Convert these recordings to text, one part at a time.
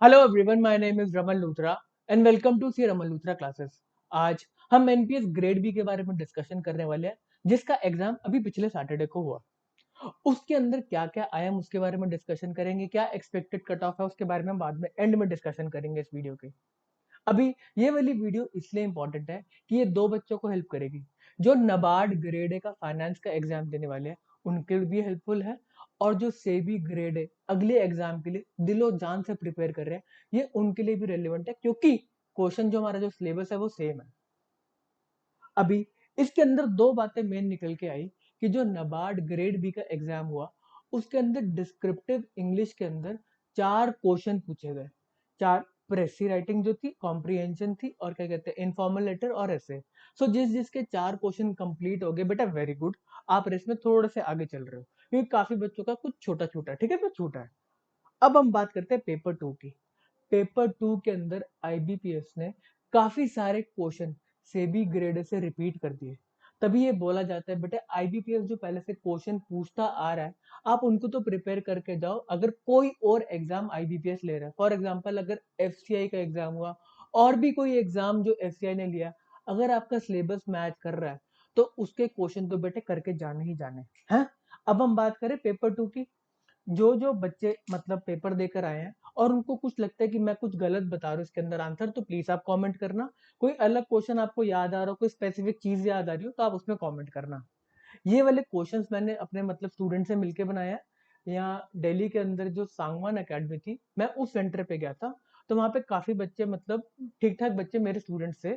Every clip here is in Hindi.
Hello everyone, my name is Raman Luthra and welcome to C Raman Luthra classes. आज हम एनपीएस ग्रेड बी के बारे में डिस्कशन करने वाले हैं, जिसका एग्जाम अभी पिछले सैटरडे को हुआ। उसके अंदर क्या क्या आया हम उसके बारे में डिस्कशन करेंगे, क्या एक्सपेक्टेड कट ऑफ है उसके बारे में हम बाद में एंड में डिस्कशन करेंगे इस वीडियो के। अभी ये वाली वीडियो इसलिए इंपॉर्टेंट है कि ये दो बच्चों को हेल्प करेगी जो नबार्ड ग्रेड ए का फाइनेंस का एग्जाम देने वाले हैं, उनके लिए भी हेल्पफुल है। और जो सेबी ग्रेड ए अगले एग्जाम के लिए दिलो जान से प्रिपेयर कर रहे हैं, ये उनके लिए भी रेलिवेंट है, क्योंकि क्वेश्चन जो हमारा जो सिलेबस है वो सेम है। अभी इसके अंदर दो बातें मेन निकल के आई कि जो नबार्ड ग्रेड बी का एग्जाम हुआ उसके अंदर डिस्क्रिप्टिव इंग्लिश के अंदर चार क्वेश्चन पूछे गए। चार, प्रेसी राइटिंग जो थी, कॉम्प्रिहेंशन थी, और क्या कहते हैं इनफॉर्मल लेटर और ऐसे। सो जिस जिसके चार क्वेश्चन कंप्लीट हो गए बेटा, वेरी गुड, आप रेस में थोड़े से आगे चल रहे हो, क्योंकि काफी बच्चों का कुछ छोटा छोटा, ठीक है, तो छोटा है। अब हम बात करते हैं पेपर टू की। पेपर टू के अंदर आईबीपीएस ने काफी सारे क्वेश्चन सेबी ग्रेड से रिपीट कर दिए। तभी ये बोला जाता है बेटा, आईबीपीएस जो पहले से क्वेश्चन पूछता आ रहा है, आप उनको तो प्रिपेयर करके जाओ। अगर कोई और एग्जाम आईबीपीएस ले रहा है, फॉर एग्जांपल अगर एफसीआई का एग्जाम हुआ और भी कोई एग्जाम जो एफसीआई ने लिया, अगर आपका सिलेबस मैच कर रहा है तो उसके क्वेश्चन तो बेटे करके जाने ही जाने हैं। अब हम बात करें पेपर टू की। जो जो बच्चे मतलब पेपर देकर आए हैं और उनको कुछ लगता है कि मैं कुछ गलत बता रहा हूँ इसके अंदर आंसर, तो प्लीज आप कमेंट करना। कोई अलग क्वेश्चन आपको याद आ रहा हो, कोई स्पेसिफिक चीज याद आ रही हो, तो आप उसमें कमेंट करना। ये वाले क्वेश्चंस मैंने अपने मतलब स्टूडेंट से मिलके बनाया है। यहाँ दिल्ली के अंदर जो सांगवान एकेडमी थी, मैं उस सेंटर पे गया था, तो वहाँ पे काफी बच्चे मतलब ठीक ठाक बच्चे मेरे स्टूडेंट्स थे।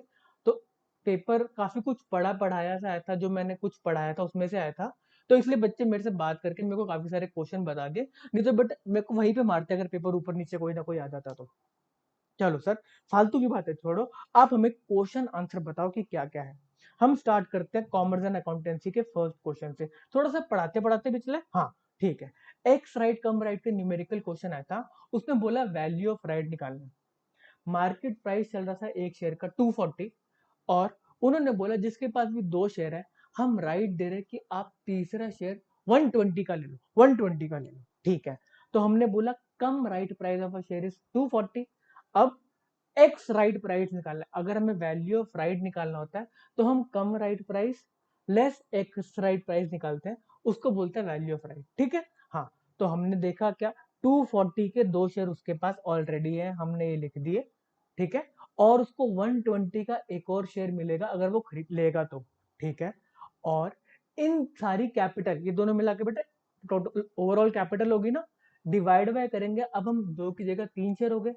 तो पेपर काफी कुछ पढ़ाया सा आया था, जो मैंने कुछ पढ़ाया था उसमें से आया था। तो इसलिए बच्चे मेरे से बात करके मेरे को काफी सारे क्वेश्चन बता दिए, नहीं तो बट मेरे को वहीं पे मारते अगर पेपर ऊपर नीचे कोई ना कोई आ जाता तो। चलो सर, फालतू की बातें छोड़ो, आप हमें क्वेश्चन आंसर बताओ कि क्या क्या है। हम स्टार्ट करते हैं कॉमर्स एंड अकाउंटेंसी के फर्स्ट क्वेश्चन से। थोड़ा सा पढ़ाते पढ़ाते भी चले, हाँ ठीक है। एक्स राइट कम राइट के न्यूमेरिकल क्वेश्चन आया था। उसमें बोला वैल्यू ऑफ राइट निकालना। मार्केट प्राइस चल रहा था एक शेयर का 240, और उन्होंने बोला जिसके पास भी दो शेयर है, हम राइट दे रहे कि आप तीसरा शेयर 120 का ले लो, 120 का ले लो, ठीक है। तो हमने बोला cum right price of a share is 240। अब एक्स राइट प्राइस निकालना है। अगर हमें वैल्यू ऑफ राइट निकालना होता है तो हम cum right price less ex right price निकालते हैं, उसको बोलते हैं वैल्यू ऑफ राइट, ठीक है। हाँ, तो हमने देखा क्या, 240 के दो शेयर उसके पास ऑलरेडी है, हमने ये लिख दिए, ठीक है। और उसको 120 का एक और शेयर मिलेगा अगर वो खरीद लेगा तो, ठीक है। और इन सारी कैपिटल ये दोनों मिला के बेटा टोटल ओवरऑल कैपिटल होगी ना, डिवाइड बाय करेंगे। अब हम दो की जगह तीन शेयर हो गए,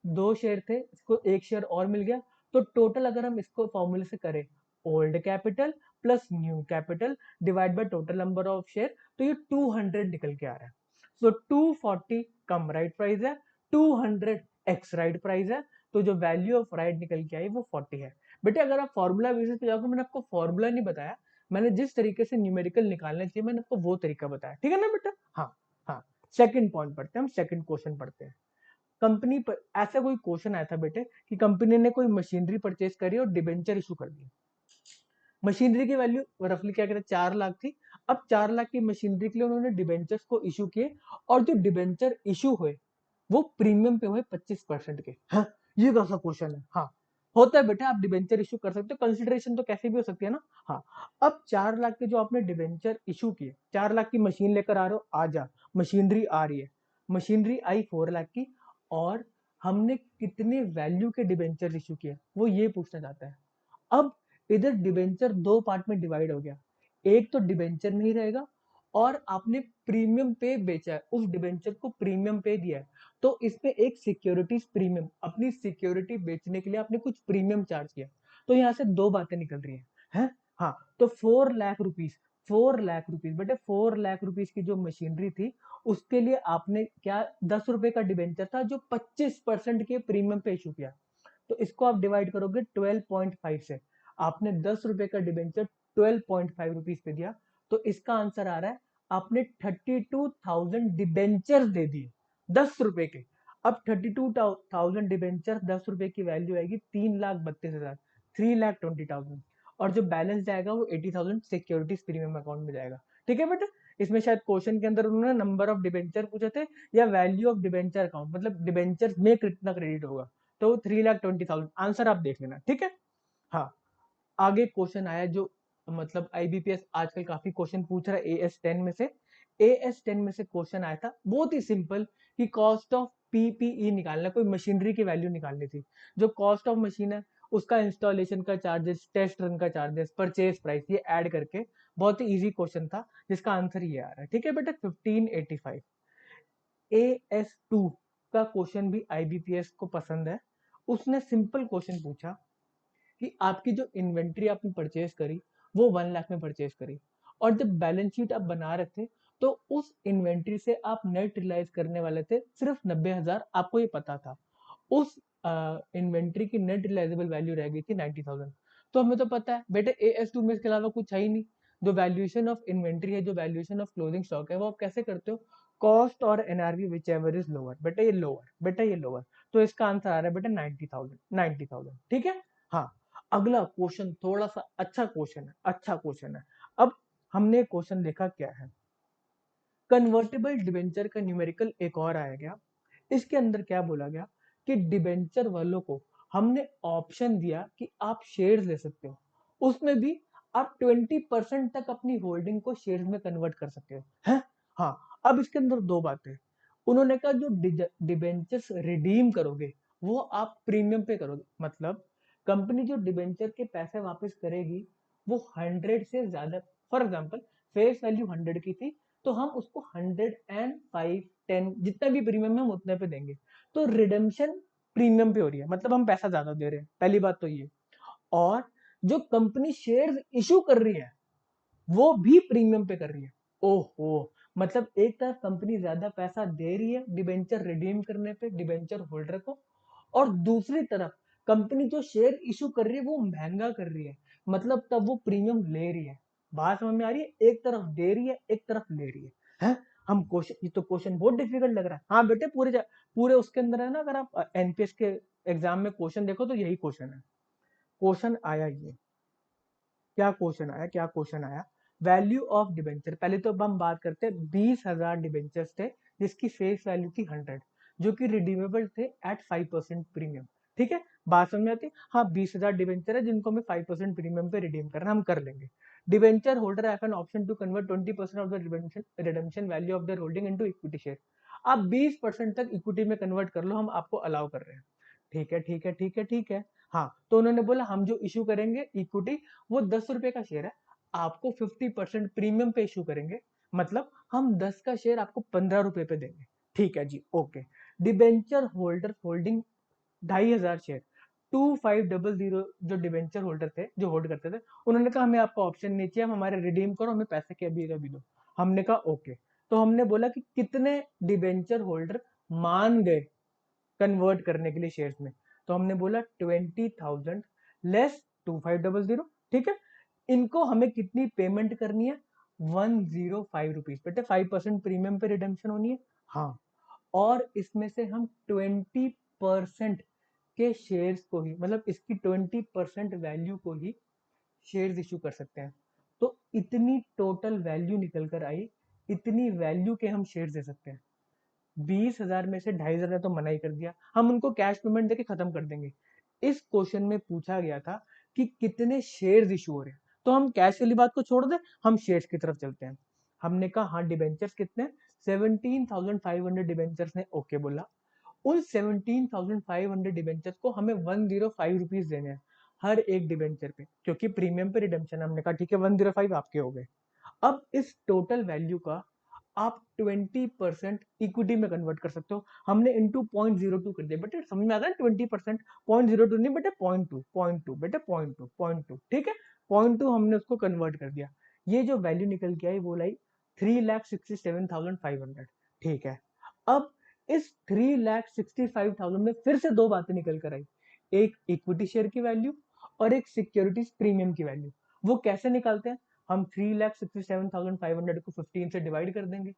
दो शेयर थे, इसको एक शेयर और मिल गया। तो टोटल अगर हम इसको फॉर्मूले से करें, old capital plus new capital divide by total number of share, तो ये 200 निकल के आ रहा है। सो 240 कम राइट प्राइस है, 200 एक्स राइट प्राइस है, तो जो वैल्यू ऑफ राइट निकल के आई वो 40 है। बेटे अगर आप फॉर्मूला बेसिस पे जाओगे, मैंने आपको फॉर्मूला नहीं बताया, मैंने जिस तरीके से न्यूमेरिकल निकालना चाहिए मैंने आपको वो तरीका बताया, ठीक है ना बेटा। हाँ हाँ, सेकंड पॉइंट पढ़ते हैं, हम सेकंड क्वेश्चन पढ़ते हैं। कंपनी पर ऐसा कोई क्वेश्चन आया था बेटे कि कंपनी ने कोई मशीनरी परचेज करी और डिबेंचर इशू कर दी। मशीनरी की वैल्यू रफली क्या कहते हैं 4 लाख थी। अब 4 लाख की मशीनरी के लिए उन्होंने डिबेंचर्स को इशू किए, और जो डिबेंचर इशू हुए वो प्रीमियम पे हुए 25% के। हाँ, ये कैसा क्वेश्चन है। हाँ, होता है बेटा, आप डिबेंचर इशू कर सकते हो, कंसिडरेशन तो कैसे भी हो सकती है ना। हाँ, अब 4 लाख के जो आपने डिबेंचर इशू किए, 4 लाख की मशीन लेकर आ रहे हो, आ जा, मशीनरी आ रही है, मशीनरी आई 4 लाख की, और हमने कितने वैल्यू के डिबेंचर इशू किए वो ये पूछना चाहता है। अब इधर डिबेंचर दो पार्ट में डिवाइड हो गया, एक तो डिबेंचर नहीं रहेगा, और आपने प्रीमियम पे बेचा है, उस डिबेंचर को प्रीमियम पे दिया है, तो इसमें एक सिक्योरिटीज प्रीमियम, अपनी सिक्योरिटी बेचने के लिए आपने कुछ प्रीमियम चार्ज किया। तो यहाँ से दो बातें निकल रही हैं। हाँ, तो 4 लाख रुपीज, 4 लाख रुपीज बेटे, 4 लाख रुपीज की जो मशीनरी थी उसके लिए आपने क्या, 10 रुपए का डिबेंचर था जो 25% के प्रीमियम पे इशू किया। तो इसको आप डिवाइड करोगे 12.5 से, आपने 10 रुपए का डिबेंचर 12.5 रुपीज पे दिया, तो इसका आंसर आ रहा है आपने 32,000 डिबेंचर दे दिए 10 रुपए के। अब 32,000 डिबेंचर 10 रुपए की वैल्यू आएगी 3,32,000, 3,20,000, और जो बैलेंस जाएगा वो 80,000 सिक्योरिटीज प्रीमियम अकाउंट में जाएगा, ठीक है बेटा। इसमें शायद क्वेश्चन के अंदर उन्होंने नंबर ऑफ डिबेंचर पूछे थे या वैल्यू ऑफ डिबेंचर अकाउंट, मतलब डिबेंचर में कितना क्रेडिट होगा, तो 3,20,000 आंसर आप देख लेना, ठीक है। हाँ, आगे क्वेश्चन आया जो मतलब आईबीपीएस आजकल काफी क्वेश्चन पूछ रहा है एएस 10 में से। एएस 10 में से क्वेश्चन आया था बहुत ही सिंपल कि कॉस्ट ऑफ पीपीई निकालना, कोई मशीनरी की वैल्यू निकालनी थी। जो कॉस्ट ऑफ मशीन है उसका इंस्टॉलेशन का चार्जेस, टेस्ट रन का चार्जेस, परचेज प्राइस, ये ऐड करके बहुत ही इजी क्वेश्चन था जिसका आंसर ये आ रहा है, ठीक है बेटा 1585। AS2 का क्वेश्चन भी आईबीपीएस को पसंद है। उसने सिंपल क्वेश्चन पूछा कि आपकी जो इन्वेंट्री आपने परचेज करी वो 1 लाख में परचेज करी, और जब बैलेंस शीट आप बना रहे थे तो उस इन्वेंट्री से आप नेट रियलाइज करने वाले थे सिर्फ 90,000, आपको ये पता था। उस इन्वेंट्री की नेट रियलाइजेबल वैल्यू रह गई थी 90,000। तो हमें तो पता है बेटे AS2 में इसके अलावा कुछ है ही नहीं। जो वैल्यूएशन ऑफ इन्वेंट्री है, जो वैल्यूएशन ऑफ क्लोजिंग स्टॉक है, वो आप कैसे करते हो, कॉस्ट और NRV which ever is lower. बेटा ये लोअर, बेटा ये लोअर, तो इसका आंसर आ रहा है बेटा 90,000, 90,000, ठीक है। हाँ, अगला क्वेश्चन थोड़ा सा अच्छा क्वेश्चन है, अच्छा क्वेश्चन है। अब हमने क्वेश्चन देखा क्या है, कन्वर्टेबल डिबेंचर का न्यूमेरिकल एक और आया गया। इसके अंदर क्या बोला गया कि डिबेंचर वालों को हमने ऑप्शन दिया कि आप शेयर्स ले सकते हो, उसमें भी आप 20% तक अपनी होल्डिंग को शेयर्स में कन्वर्ट कर सकते हो, है। हाँ, अब इसके अंदर दो बातें, उन्होंने कहा जो डिबेंचर्स रिडीम करोगे वो आप प्रीमियम पे करोगे, मतलब कंपनी जो डिबेंचर के पैसे वापस करेगी वो 100 से ज्यादा, फॉर एग्जाम्पल फेस वैल्यू 100 की थी तो हम उसको 105, 10 जितना भी प्रीमियम है हम उतने पे देंगे, तो रिडेम्पशन प्रीमियम पे हो रही है, मतलब हम पैसा ज्यादा दे रहे हैं, पहली बात तो ये। और जो कंपनी शेयर्स इशू कर रही है वो भी प्रीमियम पे कर रही है। ओहो, मतलब एक तरफ कंपनी ज्यादा पैसा दे रही है डिबेंचर रिडीम करने पे डिबेंचर होल्डर को, और दूसरी तरफ कंपनी जो शेयर इशू कर रही है वो महंगा कर रही है, मतलब तब वो प्रीमियम ले रही है। बात समझ में आ रही है, एक तरफ दे रही है एक तरफ ले रही है। हम क्वेश्चन, ये तो क्वेश्चन बहुत डिफिकल्ट लग रहा है। हाँ बेटे, पूरे उसके अंदर है ना, अगर आप एनपीएस के एग्जाम में क्वेश्चन देखो तो यही क्वेश्चन है। क्वेश्चन आया ये, क्या क्वेश्चन आया, क्या क्वेश्चन आया, वैल्यू ऑफ डिबेंचर। पहले तो अब हम बात करते हैं 20,000 डिबेंचर्स थे जिसकी फेस वैल्यू थी 100, जो कि रिडीमेबल थे एट 5% प्रीमियम, ठीक है। बात समझ में आती है। हाँ, 20,000 डिबेंचर है जिनको हमें 5% प्रीमियम पे रिडीम करना, हम कर लेंगे। Debenture holder have an option to convert 20% of the redemption value of their holding into equity share. आप 20% तक इक्विटी में कन्वर्ट कर लो, हम आपको अलाउ कर रहे हैं। ठीक है, ठीक है, ठीक है, ठीक है। हाँ, तो उन्होंने बोला हम जो इशू करेंगे इक्विटी वो 10 रुपए का शेयर है, आपको 50% प्रीमियम पे इशू करेंगे, मतलब हम 10 का शेयर आपको 15 रुपए पे देंगे। ठीक है जी, okay. Debenture holder holding 2,500 share, 2500 जो डिबेंचर होल्डर थे जो होल्ड करते थे, उन्होंने कहा हमें आपका ऑप्शन नहीं चाहिए, हम हमारे रिडीम करो, हमें पैसे के अभी अभी दो। हमने कहा ओके। तो हमने बोला कि कितने डिबेंचर होल्डर मान गए कन्वर्ट करने के लिए शेयर्स में, तो हमने बोला 20,000 लेस 2500, ठीक है। इनको हमें कितनी पेमेंट करनी है, 105 रुपीज, बेटे 5% प्रीमियम पे रिडेम्पशन होनी है। हाँ, और इसमें से हम 20% के शेयर्स को ही, मतलब इसकी 20% वैल्यू को ही शेयर्स इशू कर सकते हैं। तो इतनी टोटल वैल्यू निकल कर आई, इतनी वैल्यू के हम शेयर्स दे सकते हैं। 20,000 में से 2,500 ने तो मना ही कर दिया, हम उनको कैश पेमेंट देके खत्म कर देंगे। इस क्वेश्चन में पूछा गया था कि कितने शेयर्स इशू हो रहे हैं, तो हम कैश वाली बात को छोड़ दें, हम शेयर्स की तरफ चलते हैं। हमने कहा हाँ डिबेंचर्स कितने, 17,500 डिबेंचर्स ने ओके बोला। उन 17,500 डिबेंचर्स को हमें 105 रुपीज देने हैं हर एक डिबेंचर पे, क्योंकि प्रीमियम पे रिडेम्पशन। हमने कहा ठीक है 105 आपके हो गए। अब इस टोटल वैल्यू का आप 20% इक्विटी में कन्वर्ट कर सकते हो, हमने इंटू 0.02 कर दिया। बेटे समझ में आता है, 20% 0.02 नहीं बेटे, 0.2 बेटे, 0.2, ठीक है। 0.2 हमने उसको कन्वर्ट कर दिया, ये जो वैल्यू निकल के आई वो लाई 3,67,500, ठीक है। अब इस 3,65,000 में फिर से दो बातें निकल कर आई, एक इक्विटी शेयर की वैल्यू और एक सिक्योरिटीज प्रीमियम की वैल्यू। वो कैसे निकालते हैं, हम 3,67,500 को 15 से डिवाइड कर देंगे,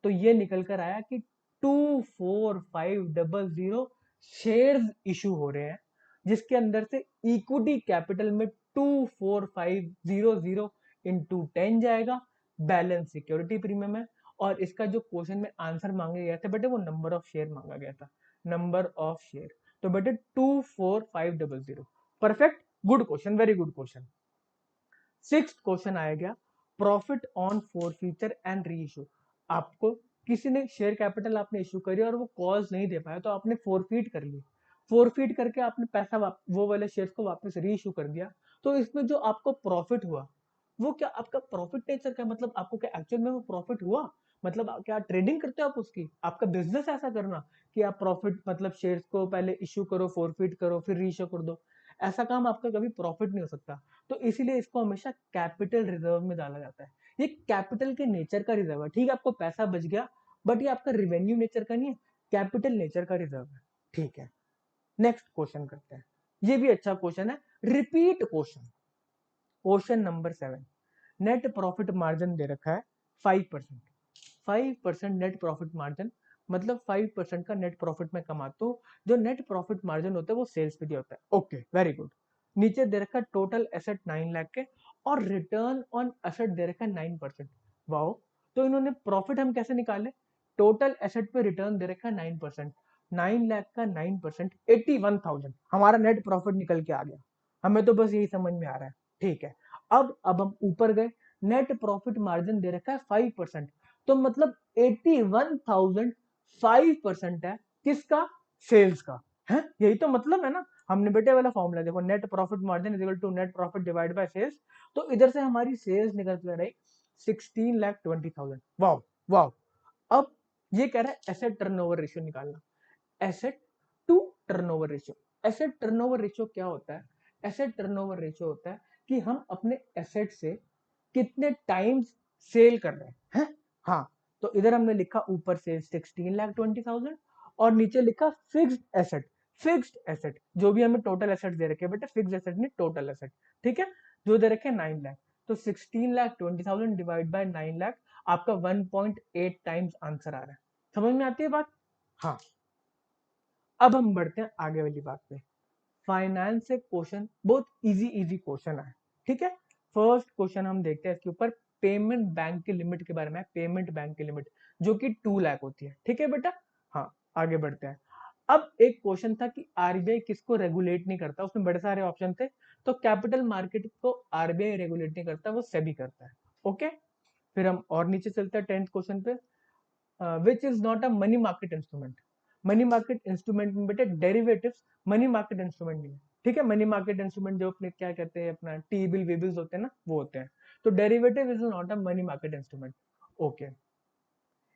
तो ये निकल कर आया कि 24500 शेयर्स इशू हो रहे हैं, जिसके अंदर से इक्विटी कैपिटल में 24500 इंटू 10 जाएगा, बैलेंस सिक्योरिटी प्रीमियम है, और इसका जो क्वेश्चन में आंसर मांगे गए थे बेटे वो नंबर ऑफ शेयर मांगा गया था, नंबर ऑफ शेयर। तो बेटे 24500। Perfect, good question, very good question. Sixth question आएगा profit on forfeiture and re issue. आपको किसी ने शेयर कैपिटल आपने इशू करी और वो कॉज नहीं दे पाया, तो आपने फोरफीट कर ली, फोरफीट करके आपने पैसा वो वाले शेयर्स को वापस री इशू कर दिया। तो इसमें जो आपको प्रॉफिट हुआ वो क्या आपका प्रॉफिट नेचर का, मतलब आपको क्या एक्चुअल में वो प्रॉफिट हुआ, मतलब क्या ट्रेडिंग करते हो आप उसकी, आपका बिजनेस ऐसा करना कि आप प्रॉफिट मतलब शेयर्स को पहले इशू करो, फोरफीट करो, फिर री इशू कर दो, ऐसा काम आपका कभी प्रॉफिट नहीं हो सकता। तो इसीलिए इसको हमेशा कैपिटल रिजर्व में डाला जाता है। ये कैपिटल के नेचर का रिजर्व है, ठीक है, आपको पैसा बच गया, बट ये आपका रिवेन्यू नेचर का नहीं है, कैपिटल नेचर का रिजर्व है। ठीक है, नेक्स्ट क्वेश्चन करते हैं। ये भी अच्छा क्वेश्चन है, repeat question. Question number 7, net profit margin दे रखा है 5%। 5% नेट प्रॉफिट मार्जिन, मतलब 5% का नेट प्रॉफिट में कमाता हूँ। जो नेट प्रॉफिट मार्जिन होता है वो सेल्स पे दिया होता है। Okay, very good. नीचे दे रखा है टोटल एसेट 9 लाख के, और रिटर्न ऑन एसेट दे रखा है 9%। वाओ, तो इन्होंने प्रॉफिट हम कैसे निकाले, टोटल एसेट पे रिटर्न दे रखा है 9%, 9 लाख का 9% 81,000, हमारा नेट प्रॉफिट निकल के आ गया। हमें तो बस यही समझ में आ रहा है। ठीक है, अब हम ऊपर गए, नेट प्रॉफिट मार्जिन दे रखा है 5%, तो मतलब 81,000 5% है किसका, सेल्स का है, यही तो मतलब है ना। हमने बेटे वाला फॉर्मूला देखो, net profit margin is equal to net profit divide by sales. तो इधर से हमारी सेल्स निकल कर रही 16,20,000। वाह वाह। अब ये कह रहा है एसेट टर्नओवर रेशियो निकालना, asset to turnover ratio. Asset turnover ratio क्या होता है, एसेट टर्नओवर रेशियो होता है कि हम अपने एसेट से कितने टाइम्स सेल कर रहे हैं। हाँ, तो इधर हमने लिखा ऊपर से 16,20,000 और नीचे लिखा फिक्स्ड एसेट। फिक्स्ड एसेट जो भी हमें टोटल एसेट दे रखे बेटा, फिक्स्ड एसेट नहीं टोटल एसेट। ठीक है, जो दे रखे 9 लाख, तो 16,20,000 डिवाइड बाय 9 लाख, आपका 1.8 टाइम्स आंसर आ रहा है। समझ में आती है बात। हाँ, अब हम बढ़ते हैं आगे वाली बात पे। फाइनेंस से क्वेश्चन बहुत इजी इजी क्वेश्चन है। ठीक है, फर्स्ट क्वेश्चन हम देखते हैं इसके ऊपर, पेमेंट बैंक की लिमिट के बारे में। पेमेंट बैंक की लिमिट जो कि 2 लाख होती है। ठीक है बेटा, हाँ, आगे बढ़ते हैं। अब एक क्वेश्चन था कि आरबीआई किसको रेगुलेट नहीं करता, उसमें बड़े सारे ऑप्शन थे। तो कैपिटल मार्केट को आरबीआई रेगुलेट नहीं करता, वो सेबी करता है। ओके, फिर हम और नीचे चलते हैं 10th क्वेश्चन पे, which is not a money market instrument. Money market instrument में बेटे डेरिवेटिव्स मनी मार्केट इंस्ट्रूमेंट नहीं है। ठीक है, मनी मार्केट इंस्ट्रूमेंट जो अपने क्या कहते हैं, अपना टी बिल वी बिल्स होते हैं ना, वो होते हैं। तो derivative is not a money market instrument. Okay,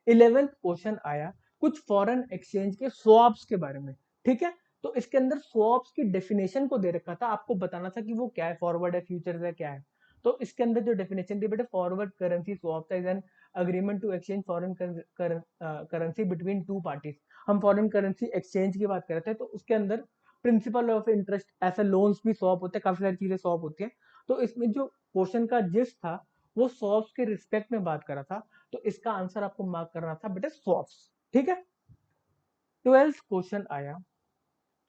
11th question आया कुछ फॉरेन एक्सचेंज के स्वॉप्स के बारे में। ठीक है, तो इसके अंदर स्वॉप्स की डेफिनेशन को दे रखा था, आपको बताना था कि वो क्या है, फॉरवर्ड है, फ्यूचर है, क्या है। तो इसके अंदर जो डेफिनेशन थी बेटा, forward currency swap is an agreement to exchange foreign currency between two parties. हम फॉरेन करेंसी एक्सचेंज की बात कर रहे थे, तो उसके अंदर प्रिंसिपल ऑफ इंटरेस्ट, ऐसे लोन्स भी स्वैप होते हैं, काफी सारी चीजें स्वैप होती है। तो इसमें जो क्वेश्चन का जिस्ट था वो स्वैप्स के रिस्पेक्ट में बात कर रहा था, तो इसका आंसर आपको मार्क करना था बेटा स्वैप्स। ठीक है, 12th क्वेश्चन आया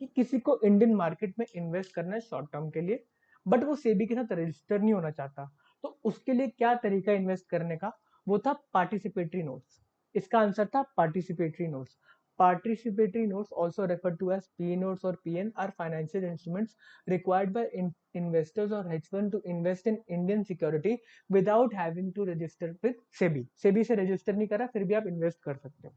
कि किसी को इंडियन मार्केट में इन्वेस्ट करना है शॉर्ट टर्म के लिए, बट वो सेबी के साथ रजिस्टर नहीं होना चाहता, तो उसके लिए क्या तरीका इन्वेस्ट करने का, वो था पार्टिसिपेटरी नोट्स। इसका आंसर था participatory notes. Participatory notes also refer to as P notes और PN are financial instruments required by investors और hedge fund to invest in Indian security without having to register with SEBI. SEBI से रजिस्टर नहीं करा फिर भी आप इन्वेस्ट कर सकते हो।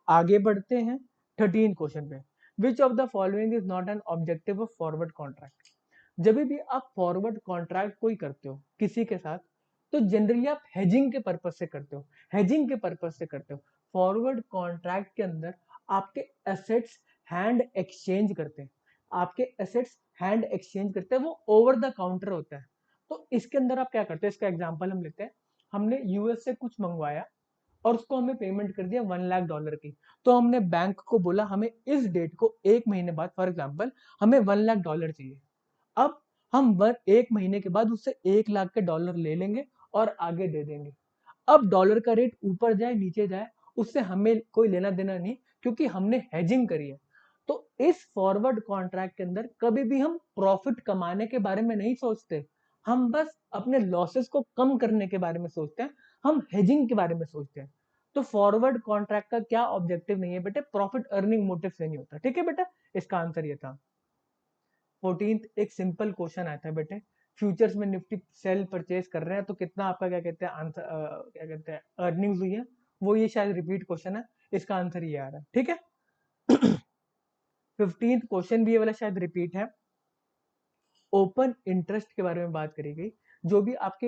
आगे बढ़ते हैं 13 क्वेश्चन पे, which of the following is not an objective of forward contract. जब भी आप फॉरवर्ड कॉन्ट्रैक्ट कोई करते हो किसी के साथ, तो जनरली आप हेजिंग के पर्पज से करते हो, हेजिंग के पर्पज से करते हो। फॉरवर्ड कॉन्ट्रैक्ट के अंदर आपके एसेट्स हैंड एक्सचेंज करते हैं, आपके एसेट्स हैंड एक्सचेंज करते हैं, वो ओवर द काउंटर होता है। तो इसके अंदर आप क्या करते हैं, इसका एग्जांपल हम लेते हैं। हमने यूएस से कुछ मंगवाया और उसको हमें पेमेंट कर दिया $1 लाख की। तो हमने बैंक को बोला हमें इस डेट को 1 महीने बाद, फॉर एग्जाम्पल हमें $1 लाख चाहिए। अब हम 1 महीने के बाद उससे 1 लाख के डॉलर ले लेंगे और आगे दे देंगे। अब डॉलर का रेट ऊपर जाए नीचे जाए उससे हमें कोई लेना देना नहीं, क्योंकि हमने हेजिंग करी है। तो इस फॉरवर्ड कॉन्ट्रैक्ट के अंदर कभी भी हम प्रॉफिट कमाने के बारे में नहीं सोचते, हम बस अपने लॉसेस को कम करने के बारे में सोचते हैं। हम हेजिंग के बारे में सोचते हैं। तो फॉरवर्ड कॉन्ट्रैक्ट का क्या ऑब्जेक्टिव नहीं है बेटे, प्रॉफिट अर्निंग मोटिव से नहीं होता। ठीक है बेटा, इसका आंसर ये था। 14th एक सिंपल क्वेश्चन आया था बेटे, फ्यूचर्स में निफ्टी सेल परचेज कर रहे हैं तो कितना आपका क्या कहते हैं आंसर, क्या कहते हैं अर्निंग्स हुई है, वो ये शायद रिपीट क्वेश्चन है, इसका आंसर ये आ रहा है। ठीक है। 15th क्वेश्चन भी ये वाला शायद रिपीट है। ओपन इंटरेस्ट के बारे में बात करी गई। जो भी आपके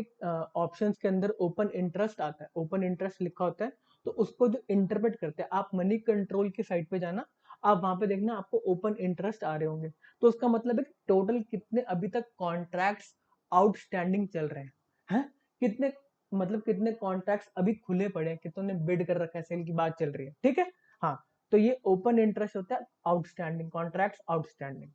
ऑप्शंस के अंदर ओपन इंटरेस्ट आता है, ओपन इंटरेस्ट लिखा होता है, तो उसको जो इंटरप्रेट करते हैं, आप मनी कंट्रोल की साइट पे जाना, आप वहां पे देखना आपको ओपन इंटरेस्ट आ रहे होंगे। तो उसका मतलब है टोटल कितने अभी तक कॉन्ट्रैक्ट्स आउटस्टैंडिंग चल रहे हैं, कितने, मतलब कितने कॉन्ट्रैक्ट्स अभी खुले पड़े हैं, कितनों ने बिड कर रखा है, सेल की बात चल रही है। ठीक है। हाँ, तो ये ओपन इंटरेस्ट होता है outstanding, contracts outstanding.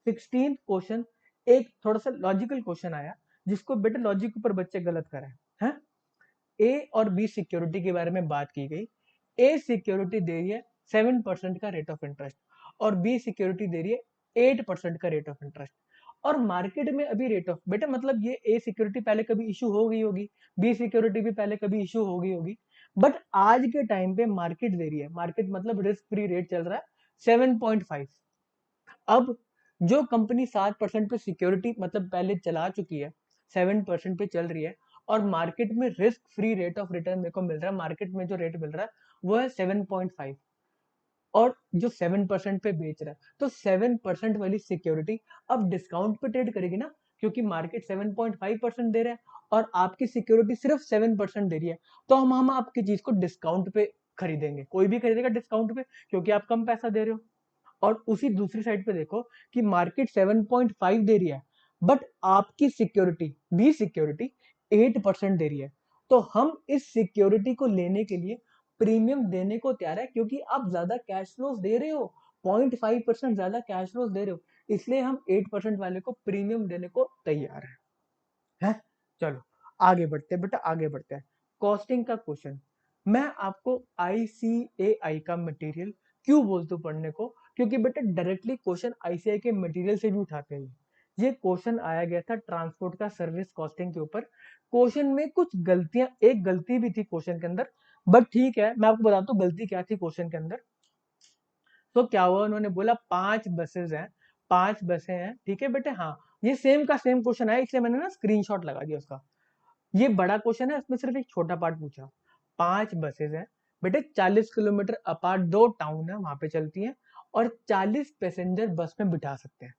16th question एक थोड़ा सा लॉजिकल क्वेश्चन आया, जिसको बेटे लॉजिक के ऊपर बच्चे गलत कर रहे हैं। ए और बी सिक्योरिटी के बारे में बात की गई। ए सिक्योरिटी दे रही है 7% का रेट ऑफ इंटरेस्ट और बी सिक्योरिटी दे रही है 8% का रेट ऑफ इंटरेस्ट। और मार्केट में अभी रेट ऑफ, बेटा मतलब ये ए सिक्योरिटी पहले कभी इशू हो गई होगी, बी सिक्योरिटी भी पहले कभी इशू हो गई होगी, बट आज के टाइम पे मार्केट दे रही है, मार्केट मतलब रिस्क फ्री रेट चल रहा है 7.5। अब जो कंपनी 7% पे सिक्योरिटी मतलब पहले चला चुकी है, 7% पे चल रही है, और मार्केट में risk free rate of return मेरे को मिल रहा है, मार्केट में जो रेट मिल रहा है वो है 7.5, और जो 7% पे बेच रहा है, तो 7% वाली सिक्योरिटी अब डिस्काउंट पे ट्रेड करेगी ना, क्योंकि मार्केट 7.5% दे रहा है और आपकी सिक्योरिटी सिर्फ 7% दे रही है, तो हम आपकी चीज को डिस्काउंट पे खरीदेंगे, कोई भी खरीदेगा डिस्काउंट पे, क्योंकि आप कम पैसा दे रहे हो। और उसी दूसरी साइड पे देखो कि मार्केट 7.5 दे रही है, बट आपकी सिक्योरिटी, बी सिक्योरिटी 8% दे रही है, तो हम इस सिक्योरिटी को लेने के लिए प्रीमियम देने को तैयार है, क्योंकि आप ज्यादा कैश फ्लोज दे रहे हो, 0.5% ज्यादा कैश फ्लोज दे रहे हो, इसलिए हम 8% वाले को प्रीमियम देने को तैयार है? चलो आगे बढ़ते हैं बेटा, आगे बढ़ते हैं। कॉस्टिंग का क्वेश्चन, मैं आपको आईसीएआई का मटेरियल क्यों बोलता हूँ पढ़ने को, क्योंकि बेटा डायरेक्टली क्वेश्चन आईसीआई के मटेरियल से भी उठाते हैं। ये क्वेश्चन आया गया था ट्रांसपोर्ट का सर्विस कॉस्टिंग के ऊपर। क्वेश्चन में कुछ गलतियां, एक गलती भी थी क्वेश्चन के अंदर, बट ठीक है मैं आपको बताता हूँ गलती क्या थी क्वेश्चन के अंदर। तो क्या हुआ, उन्होंने बोला 5 बसेस हैं, 5 बसें हैं, ठीक है बेटे। हाँ, ये सेम का सेम क्वेश्चन है, इसलिए मैंने ना स्क्रीनशॉट लगा दिया उसका। ये बड़ा क्वेश्चन है, इसमें सिर्फ एक छोटा पार्ट पूछा। 5 बसेस हैं बेटे, 40 किलोमीटर अपार्ट 2 टाउन है, वहां पे चलती हैं, और 40 पैसेंजर बस में बिठा सकते हैं।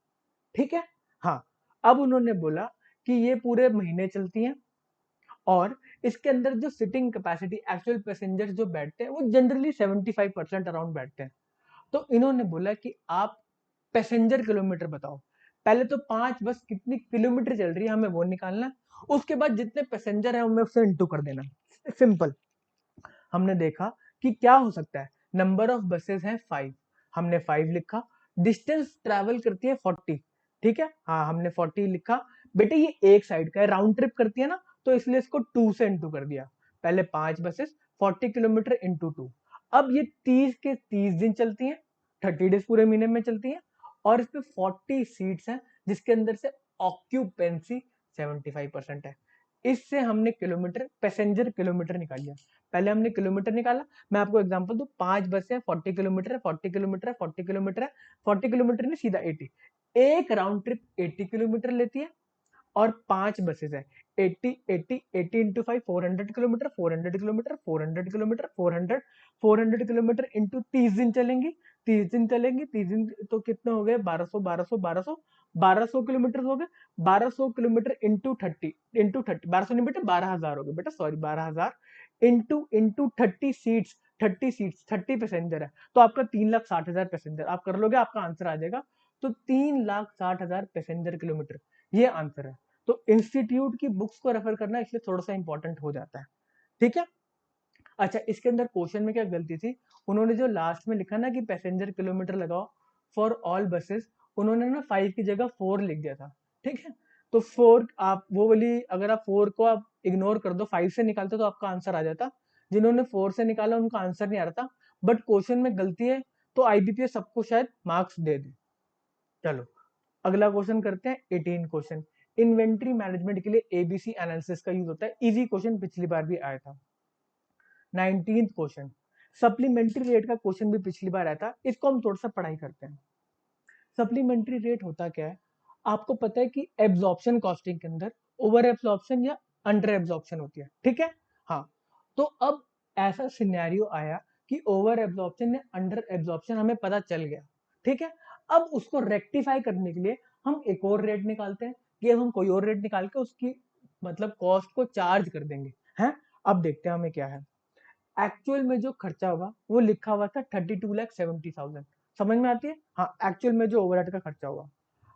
ठीक है। हाँ, अब उन्होंने बोला कि ये पूरे महीने चलती हैं, और इसके अंदर जो सिटिंग कैपेसिटी, एक्चुअल पैसेंजर जो बैठते हैं वो जनरली 75% अराउंड बैठते हैं। तो इन्होंने बोला कि आप पैसेंजर किलोमीटर बताओ। पहले तो 5 बस कितनी किलोमीटर चल रही है हमें वो निकालना है, उसके बाद जितने पैसेंजर है उनमें उससे इंटू कर देना, सिंपल। हमने देखा कि क्या हो सकता है, नंबर ऑफ बसेस हैं 5, हमने 5 लिखा, डिस्टेंस ट्रेवल करती है 40, ठीक है, हाँ हमने 40 लिखा। बेटे ये एक साइड का है, राउंड ट्रिप करती है ना, तो इसलिए इसको 2 से इंटू कर दिया। पहले 5 बसेस 40 किलोमीटर इंटू 2। अब ये 30 के 30 दिन चलती हैं, 30 डेज पूरे महीने में चलती हैं, और इसमें 40 सीट्स हैं, जिसके अंदर से ऑक्यूपेंसी 75% है। इससे हमने किलोमीटर, पैसेंजर किलोमीटर निकाल लिया। पहले हमने किलोमीटर निकाला, मैं आपको एग्जांपल दूं, 5 बसें 40 किलोमीटर है, 40 किलोमीटर है, 40 किलोमीटर है, 40 किलोमीटर नहीं सीधा 80, एक राउंड ट्रिप 80 किलोमीटर लेती है, और 5 बसेस है, 80 80 80 into 5 400 kilometre, 400 kilometre, 400 kilometre, 400, 400 kilometre into 30 दिन चलेंगी, 30 दिन चलेंगी, 30 दिन तो कितने हो गए, 1200 1200 1200, 1200 किलोमीटर हो गए, 1200 किलोमीटर इंटू 30, इंटू 30, 1200 नहीं बेटा 12,000 हो गए बेटा, sorry 12,000 into into 30 seats, 30 seats 30 passenger है, तो आपका 3,60,000 पैसेंजर आप कर लोगे, आपका आंसर आ जाएगा। तो 3,60,000 पैसेंजर किलोमीटर, ये आंसर है। तो इंस्टीट्यूट की बुक्स को रेफर करना इसलिए थोड़ा सा इंपॉर्टेंट हो जाता है। ठीक है। अच्छा, इसके अंदर क्वेश्चन में क्या गलती थी, उन्होंने जो लास्ट में लिखा ना कि पैसेंजर किलोमीटर लगाओ फॉर ऑल बसेस, उन्होंने ना 5 की जगह 4 लिख दिया था। ठीक है। तो 4 आप वो वाली, अगर आप 4 को आप इग्नोर कर दो, 5 से निकालते तो आपका आंसर आ जाता। जिन्होंने 4 से निकाला उनका आंसर नहीं आ रहा था, बट क्वेश्चन में गलती है, तो आईबीपीएस सबको शायद मार्क्स दे दे। चलो अगला क्वेश्चन करते हैं, 18 क्वेश्चन। इन्वेंट्री मैनेजमेंट के लिए एबीसी एनालिसिस का यूज होता है। इजी क्वेश्चन पिछली बार भी आया था। 19th क्वेश्चन, सप्लीमेंट्री रेट का क्वेश्चन भी पिछली बार आया था, इसको हम थोड़ा सा पढ़ाई करते हैं। सप्लीमेंट्री रेट होता क्या है? आपको पता है कि एब्जॉर्प्शन कॉस्टिंग के अंदर ओवर एब्जॉर्प्शन या अंडर एब्जॉर्प्शन होती है, ठीक है? हाँ, तो अब ऐसा सिनेरियो आया कि ओवर एब्जॉर्प्शन या अंडर एब्जॉर्प्शन हमें पता चल गया, ठीक है? अब उसको रेक्टिफाई करने के लिए हम एक और रेट निकालते हैं कि अब हम कोई और रेट निकाल के उसकी मतलब कॉस्ट को चार्ज कर देंगे, हैं? अब देखते हैं हमें क्या है। एक्चुअल में जो खर्चा हुआ वो लिखा हुआ था 32,70,000। समझ में आती है? हाँ, एक्चुअल में जो ओवरहेड का खर्चा हुआ,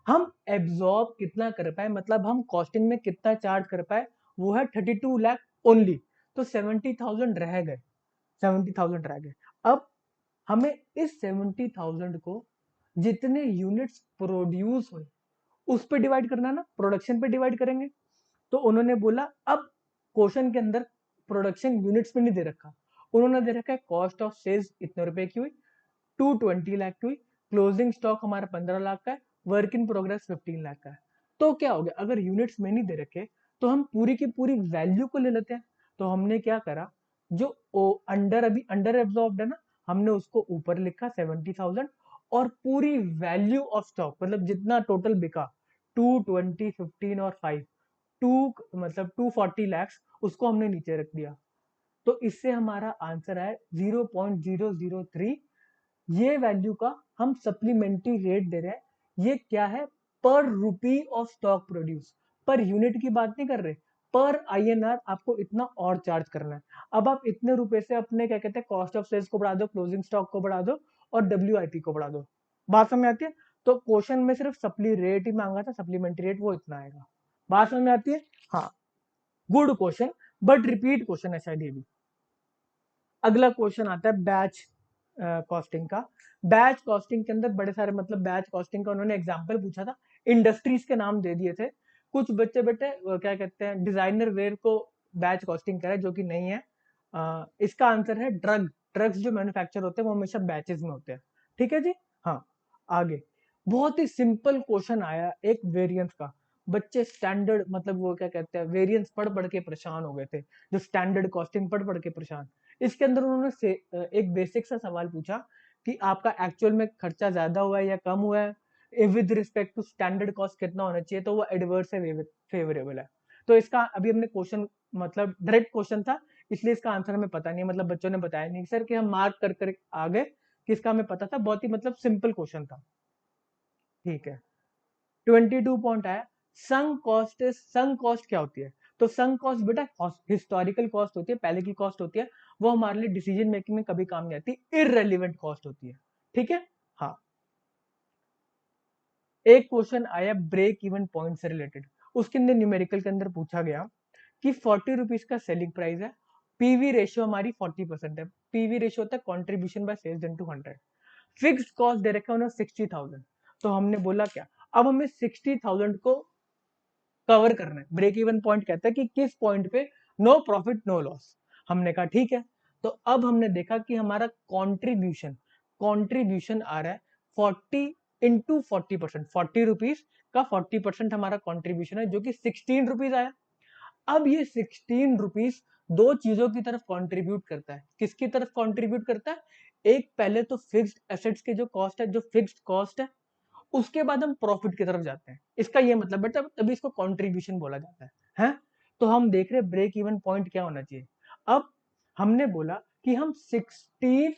हम एब्जॉर्ब कितना कर पाए, मतलब हम कॉस्टिंग में कितना चार्ज कर पाए, वो है 32 लाख ओनली। तो 70,000 रह गए, 70,000 रह गए। अब हमें इस 70,000 को जितने यूनिट्स प्रोड्यूस हुए उस पे डिवाइड करना ना, प्रोडक्शन पे डिवाइड करेंगे। तो उन्होंने बोला अब क्वेश्चन के अंदर प्रोडक्शन यूनिट्स में नहीं दे रखा, उन्होंने दे रखा है कॉस्ट ऑफ सेल्स इतने रुपए की हुई, 220 लाख की हुई, क्लोजिंग स्टॉक हमारा 15 लाख का है, वर्क इन प्रोग्रेस 15 लाख का है। तो क्या हो गया, अगर यूनिट्स में नहीं दे रखे तो हम पूरी की पूरी वैल्यू को ले लेते हैं। तो हमने क्या करा, जो अंडर अभी अंडर एब्जॉर्ब्ड है ना, हमने उसको ऊपर लिखा 70,000, और पूरी वैल्यू ऑफ स्टॉक मतलब जितना टोटल बिका 220, 15 और 5, टू मतलब 240 लैक्स, उसको हमने नीचे रख दिया। तो इससे हमारा आंसर है 0.003। ये वैल्यू का हम सप्लीमेंट्री रेट दे रहे हैं। ये क्या है, पर rupee of stock produce, per unit की बात नहीं कर रहे, पर आईएनआर आपको इतना और चार्ज करना है। अब आप इतने रुपए से अपने क्या कहते हैं कॉस्ट ऑफ सेल्स को बढ़ा दो, क्लोजिंग स्टॉक को बढ़ा दो और डब्ल्यूआईपी को बढ़ा दो। बात समझ में आती है? तो क्वेश्चन में सिर्फ सप्ली रेट ही मांगा था, सप्लीमेंट्री रेट वो इतना आएगा। बात समझ में आती है? हाँ, good question, but repeat question है शायद ये भी। अगला क्वेश्चन आता है बैच कॉस्टिंग का। बैच कॉस्टिंग के अंदर बड़े सारे मतलब बैच कॉस्टिंग का उन्होंने एग्जांपल पूछा था, इंडस्ट्रीज के नाम दे दिए थे। कुछ बच्चे बेटे क्या कहते हैं डिजाइनर वेयर को बैच कॉस्टिंग करे, जो कि नहीं है। इसका आंसर है ड्रग्स जो मैन्युफैक्चर होते हैं वो हमेशा बैचेस में होते हैं, ठीक है जी। हाँ, आगे बहुत ही सिंपल क्वेश्चन आया एक वेरिएंस का। बच्चे स्टैंडर्ड मतलब वो क्या कहते हैं वेरिएंस पढ़ पढ़ के परेशान हो गए थे, जो स्टैंडर्ड कॉस्टिंग पढ़ पढ़ के परेशान। इसके अंदर उन्होंने एक बेसिक सा सवाल पूछा कि आपका एक्चुअल में खर्चा ज्यादा हुआ है या कम हुआ है, with respect to standard cost कितना होना चाहिए, तो वो एडवर्स है फेवरेबल है। तो इसका अभी हमने क्वेश्चन मतलब डायरेक्ट क्वेश्चन था, इसलिए इसका आंसर हमें पता नहीं है, मतलब बच्चों ने बताया नहीं सर कि हम मार्क कर कर आ गए कि इसका हमें पता था, बहुत ही मतलब सिंपल क्वेश्चन था, ठीक है। 22 पॉइंट आया, संक कॉस्ट क्या होती है? तो संक कॉस्ट बेटा हिस्टोरिकल कॉस्ट होती है, पहले की कॉस्ट होती है, वो हमारे लिए डिसीजन मेकिंग में कभी काम नहीं आती, इररेलेवेंट कॉस्ट होती है, ठीक है। हाँ, एक क्वेश्चन आया ब्रेक इवन पॉइंट से रिलेटेड, उसके अंदर न्यूमेरिकल के अंदर पूछा गया कि 40 रुपीज का सेलिंग प्राइस है, पीवी रेशियो हमारी 40% है, पीवी रेशियो होता है contribution by sales into 100, fixed cost दे रखा है उन्होंने 60,000। तो हमने बोला क्या, अब हमें 60,000 को कवर करना है। ब्रेक इवन पॉइंट कहता है कि किस पॉइंट पे नो प्रॉफिट नो लॉस। हमने कहा ठीक है। तो अब हमने देखा कि हमारा कॉन्ट्रीब्यूशन कॉन्ट्रीब्यूशन आ रहा है 40 इंटू 40%, 40 रुपीज का 40% हमारा कॉन्ट्रीब्यूशन है, जो कि 16 रुपीज आया। अब ये 16 रुपीज दो चीजों की तरफ कंट्रीब्यूट करता है। किसकी तरफ कंट्रीब्यूट करता है? एक पहले तो फिक्स्ड एसेट्स के जो कॉस्ट है, जो फिक्स्ड कॉस्ट है, उसके बाद हम प्रॉफिट की तरफ जाते हैं। इसका ये मतलब बेटा तभी इसको कंट्रीब्यूशन बोला जाता है? तो हम देख रहे ब्रेक इवन पॉइंट क्या होना चाहिए। अब हमने बोला कि हम 16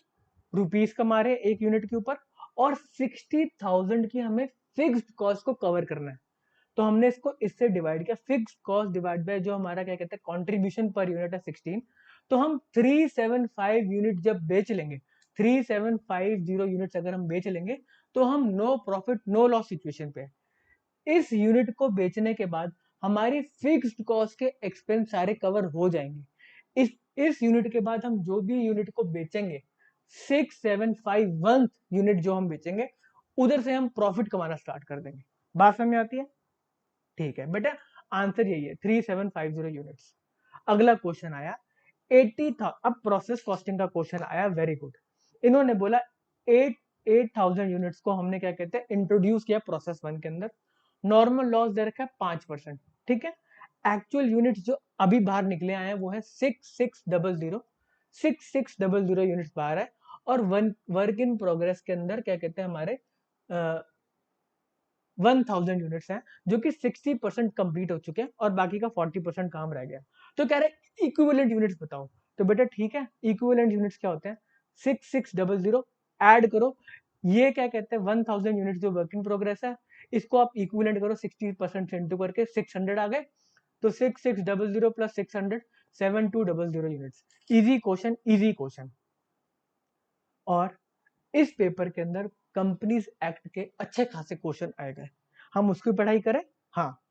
रुपीज कमा रहे एक यूनिट के ऊपर, और 60,000 की हमें फिक्स्ड कॉस्ट को कवर करना है। तो हमने इसको इससे डिवाइड किया, फिक्स कॉस्ट डिवाइड बाय जो हमारा क्या कहते हैं कंट्रीब्यूशन पर यूनिट है 16। तो हम 375 यूनिट जब बेच लेंगे, 3750 यूनिट्स अगर हम बेच लेंगे, तो हम no profit no loss situation पे है। इस यूनिट को बेचने के बाद हमारी फिक्स्ड कॉस्ट के एक्सपेंस सारे कवर हो जाएंगे। इस यूनिट के बाद हम जो भी यूनिट को बेचेंगे, 6751 यूनिट जो हम बेचेंगे, उधर से हम प्रॉफिट कमाना स्टार्ट कर देंगे। बात समझ में आती है? ठीक है बेटा, आंसर यही है 3750 यूनिट्स। अगला क्वेश्चन आया 80 था, अब प्रोसेस कॉस्टिंग का क्वेश्चन आया, वेरी गुड। इन्होंने बोला 8000 यूनिट्स को हमने क्या कहते हैं इंट्रोड्यूस किया प्रोसेस वन के अंदर, नॉर्मल लॉस दे रखा है 5%, ठीक है। एक्चुअल यूनिट्स जो अभी बाहर निकले आए हैं वो है 6600 यूनिट्स बाहर है। और वर्क इन प्रोग्रेस के अंदर क्या कहते हैं हमारे 1000 यूनिट्स हैं जो कि 60% कंप्लीट हो चुके हैं और बाकी का 40% काम रह गया। तो कह रहे इक्विवेलेंट यूनिट्स बताओ। तो बेटा ठीक है, इक्विवेलेंट यूनिट्स क्या होते हैं, 6600 ऐड करो, ये क्या कहते हैं 1000 यूनिट्स जो वर्क इन प्रोग्रेस है, इसको आप इक्विवेलेंट करो 60% इंटू करके 600 आ गए। तो 6600 plus 600 7200 units. Easy question, easy question. और इस पेपर के अंदर कंपनीज एक्ट के अच्छे खासे क्वेश्चन आए गए, हम उसकी पढ़ाई करें। हाँ,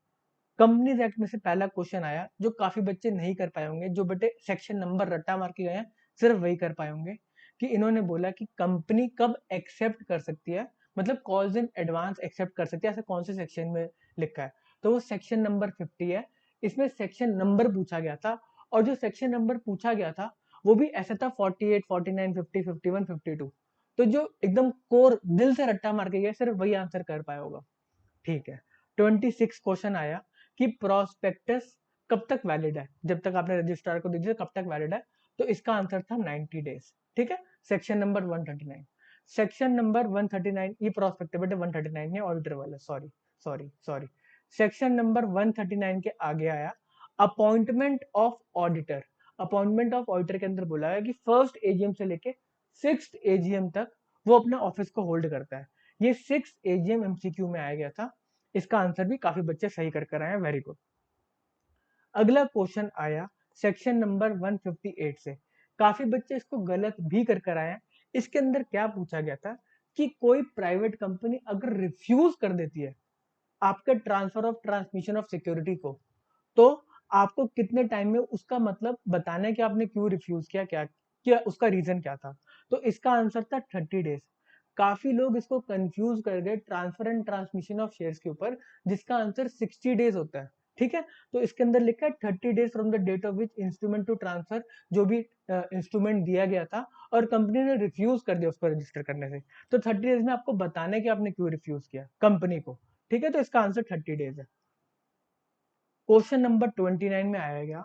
कंपनीज एक्ट में से पहला क्वेश्चन आया जो काफी बच्चे नहीं कर पाए होंगे, जो बेटे सेक्शन नंबर रट्टा मार के गए हैं सिर्फ वही कर पाए होंगे, कि इन्होंने बोला कि कंपनी कब एक्सेप्ट कर सकती है, मतलब कॉल्स इन एडवांस एक्सेप्ट कर सकती है, ऐसा कौन से सेक्शन में लिखा है। तो वो सेक्शन नंबर 50 है। इसमें सेक्शन नंबर पूछा गया था, और जो सेक्शन नंबर पूछा गया था वो भी ऐसा था 48, 49, 50, 51, 52। तो जो एकदम कोर दिल से रट्टा मार के गया सिर्फ वही आंसर कर पाया होगा। ठीक है, 26 क्वेश्चन आया कि प्रोस्पेक्टस कब तक वैलिड है, जब तक आपने रजिस्ट्रार को दे दिया कब तक वैलिड है। तो इसका आंसर था 90 डेज। ठीक है, सेक्शन नंबर 139। सेक्शन नंबर 139, ये प्रोस्पेक्टिव बेटे 139 है, ऑडिटर वाला, sorry sorry sorry. Section number 139 के आगे आया appointment of auditor. Appointment of auditor के अंदर बोला है कि फर्स्ट एजीएम से लेके 6th एजीएम तक वो अपने ऑफिस को होल्ड करता है। ये 6th एजीएम एमसीक्यू में आया गया था। इसका आंसर भी काफी बच्चे सही कर आए हैं, वेरी गुड। अगला क्वेश्चन आया सेक्शन नंबर 158 से, काफी बच्चे इसको गलत भी कर आए हैं। इसके अंदर क्या पूछा गया था कि कोई प्राइवेट कंपनी अगर रिफ्यूज कर देती है आपके transfer of transmission of security को, तो आपको कितने टाइम में उसका मतलब बताना है कि आपने क्यों रिफ्यूज किया, क्या उसका रीजन क्या था। तो इसका आंसर था 30 डेज। काफी लोग इसको कंफ्यूज कर गए transfer and transmission of shares के ऊपर, जिसका आंसर 60 डेज होता है। ठीक है, तो इसके अंदर लिखा है 30 days from the date of which instrument to transfer, जो भी इंस्ट्रूमेंट दिया गया था और कंपनी ने रिफ्यूज कर दिया उसको रजिस्टर करने से, तो 30 डेज में आपको बताना है कि आपने क्यों रिफ्यूज किया कंपनी को। ठीक है, तो इसका आंसर 30 डेज है। क्वेश्चन नंबर 29 में आया गया,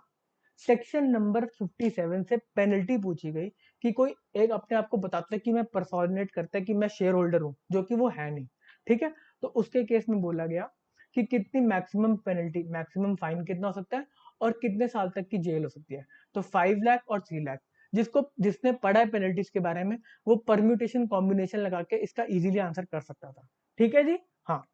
सेक्शन नंबर 57 से पेनल्टी पूछी गई कि कोई एक अपने आप को बताता है कि मैं पर्सोनेट करता है कि मैं शेयर होल्डर हूं, जो कि वो है नहीं। ठीक है, तो उसके केस में बोला गया कि कितनी मैक्सिमम पेनल्टी, मैक्सिमम फाइन कितना हो सकता है और कितने साल तक की जेल हो सकती है। तो 5 लाख और 3 लाख। जिसने पढ़ा है पेनल्टीज के बारे में वो परम्यूटेशन कॉम्बिनेशन लगा के इसका इजीली आंसर कर सकता था। ठीक है जी, हाँ।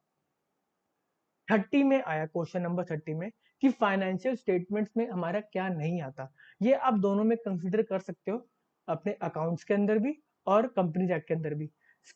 30 में आया क्वेश्चन नंबर 30 में कि फाइनेंशियल स्टेटमेंट्स में हमारा क्या नहीं आता। ये आप दोनों में कंसीडर कर सकते हो, अपने अकाउंट्स के अंदर भी और कंपनीज एक्ट के अंदर भी।